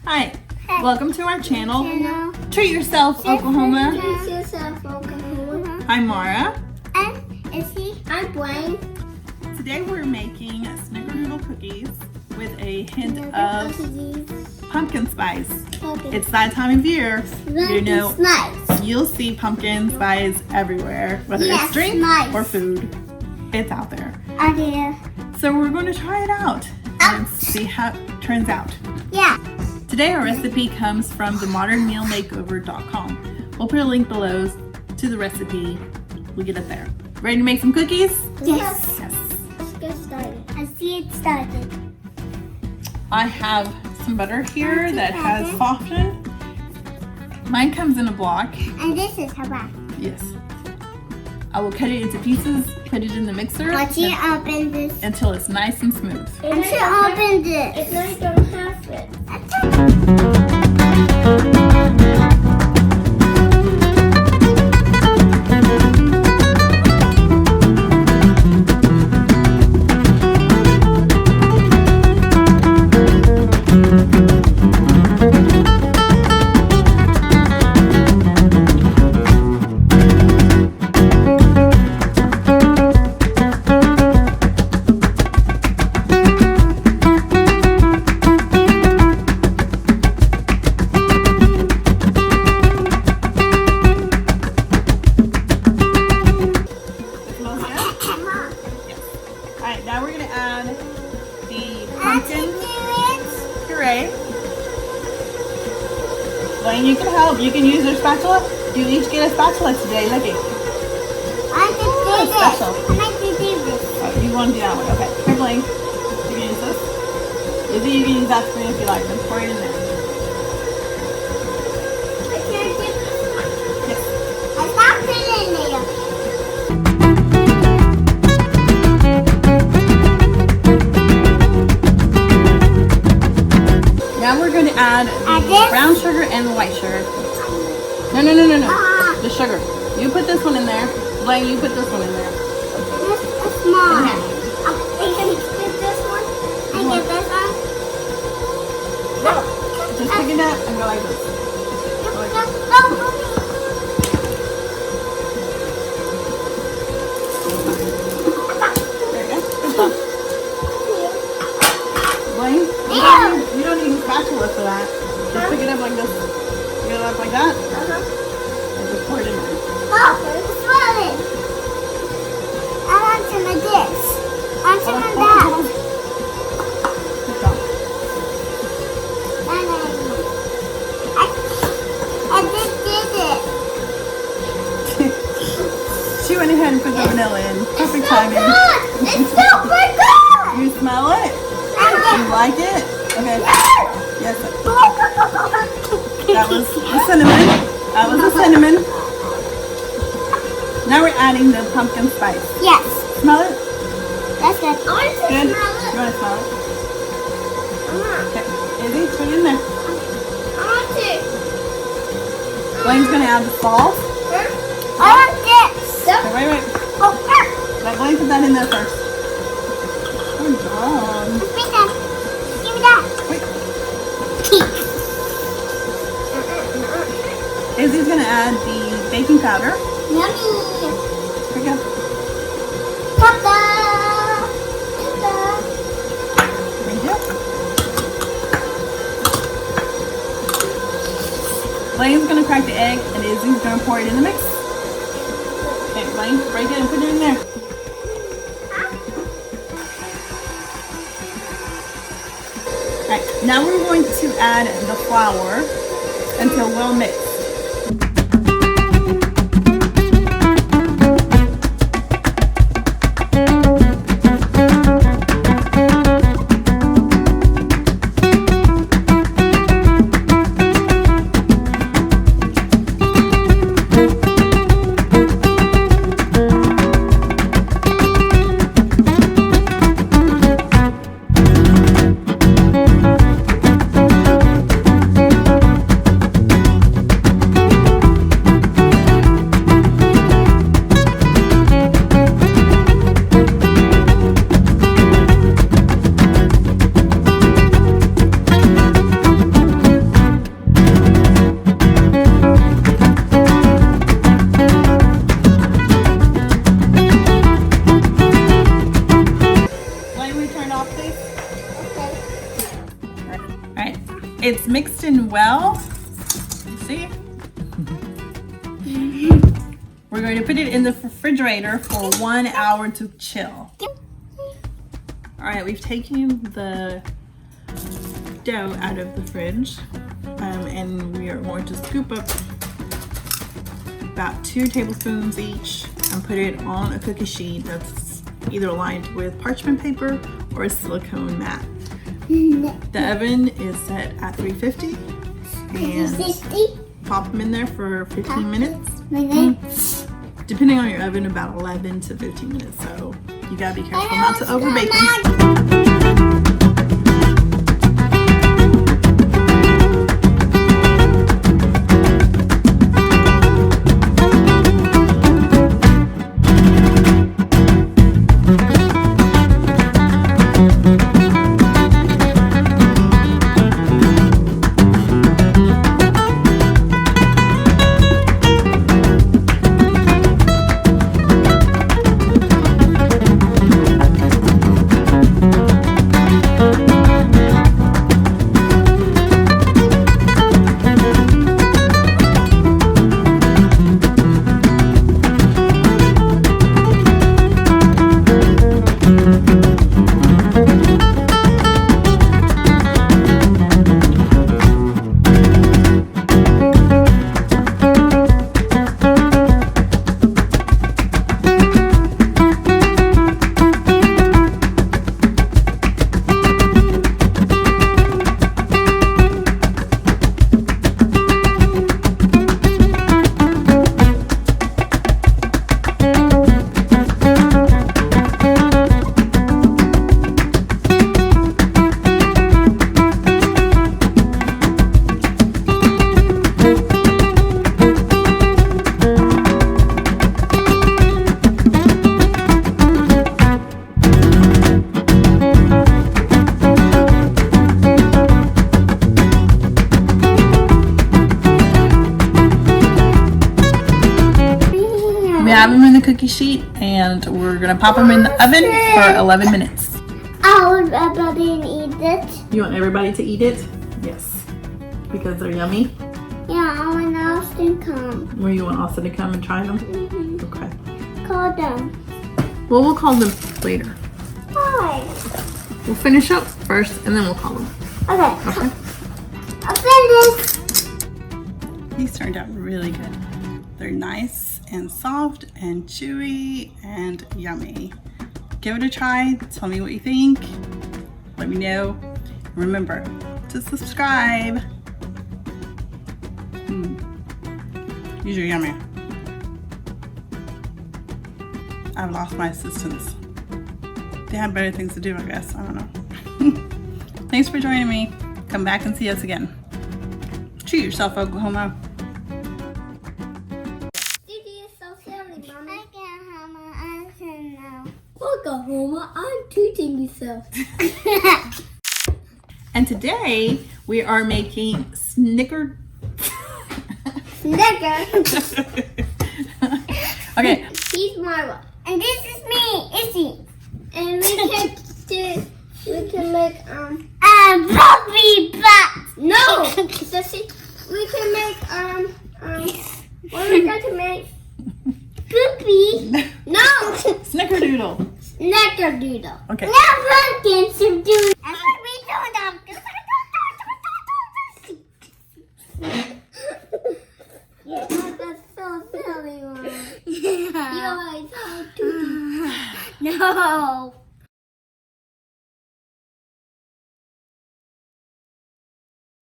Hi, welcome to our channel. Treat Yourself, Oklahoma. Treat Yourself, Oklahoma. I'm Mara. And Izzy. I'm Blaine. Today we're making Snickerdoodle cookies with a hint of pumpkin spice. It's that time of year. You know, you'll see pumpkin spice everywhere, whether it's drink or food. It's out there. So we're going to try it out and see how it turns out. Yeah. Today our recipe comes from themodernmealmakeover.com. We'll put a link below to the recipe. We'll get it there. Ready to make some cookies? Yes. Let's get started. Let's get started. I have some butter here that has softened. Mine comes in a block. And this is how bad. Yes. I will cut it into pieces, put it in the mixer. Watch it open this. Until it's nice and smooth. Watch it open this. It's not going to have it. Alright, now we're going to add the pumpkin puree. Blaine, you can help. You can use your spatula. You each get a spatula today. Look it. I can do this. Special. I like to do this. Oh, you want to do that one? Okay. Here, Blaine. You can use this. Izzy, you can use that spoon if you like. Then pour it in there. I can't do this. Yes. I stopped it in there. Now we're going to add the brown sugar and the white sugar. No. The sugar. You put this one in there. Blaine, you put this one in there. This is small. Okay. I can get this one. I get this one. Just pick it up and go like this. Go like this. There you go. Good job. Blaine, you don't need a spatula for that. Just pick it up like this. Pick it up like that. And just pour it in there. It's swelling. I want some of this. I want some of that. Good job. I just did it. She went ahead and put the vanilla in. Perfect It's so timing. good. It's super good. You smell it? You like it? Okay. Yes. That was the cinnamon. That was the cinnamon. Now we're adding the pumpkin spice. Yes. Smell it? That's good. I want to Good. smell You it. want to smell it? Okay. Izzy, put it in there. I want to. Blaine's going to add the salt. I want this. Okay, wait. Let Blaine put that in there first. Good job. Give me that. Give me that. Wait. Izzy's going to add the baking powder. Yummy. Here we go. Ta-da. Thank you. Blaine's going to crack the egg and Izzy's going to pour it in the mix. Okay, Blaine, break it and put it in there. Alright, now we're going to add the flour until well mixed. It's mixed in well. See? We're going to put it in the refrigerator for 1 hour to chill. All right, we've taken the dough out of the fridge, and we are going to scoop up about 2 tablespoons each and put it on a cookie sheet that's either lined with parchment paper or a silicone mat. The oven is set at 350 and pop them in there for 15 minutes. Depending on your oven, about 11 to 15 minutes. So you gotta be careful not to overbake them. We have them in the cookie sheet and we're gonna pop them in the oven for 11 minutes. I want everybody to eat it. You want everybody to eat it? Yes. Because they're yummy? Yeah, I want Austin to come. Where you want Austin to come and try them? Okay. Call them. Well, we'll call them later. Why? We'll finish up first and then we'll call them. Okay. Okay. I'll finish. These turned out really good. They're nice and soft and chewy and yummy. Give it a try. Tell me what you think. Let me know. Remember to subscribe. These are yummy. I've lost my assistants. They have better things to do, I guess. I don't know. Thanks for joining me. Come back and see us again. Treat yourself, Oklahoma. Oklahoma, I'm treating yourself. And today we are making Snicker. Okay. He's Marva, and this is me, Izzy. And we can make puppy butt. No, we can make what are we going to make? Poopy. No. Snickerdoodle. Snickerdoodle. Okay. Now pumpkins are doing. I'm gonna be doing them. Yeah, that's so silly, Mom. Yeah. You always have to. No.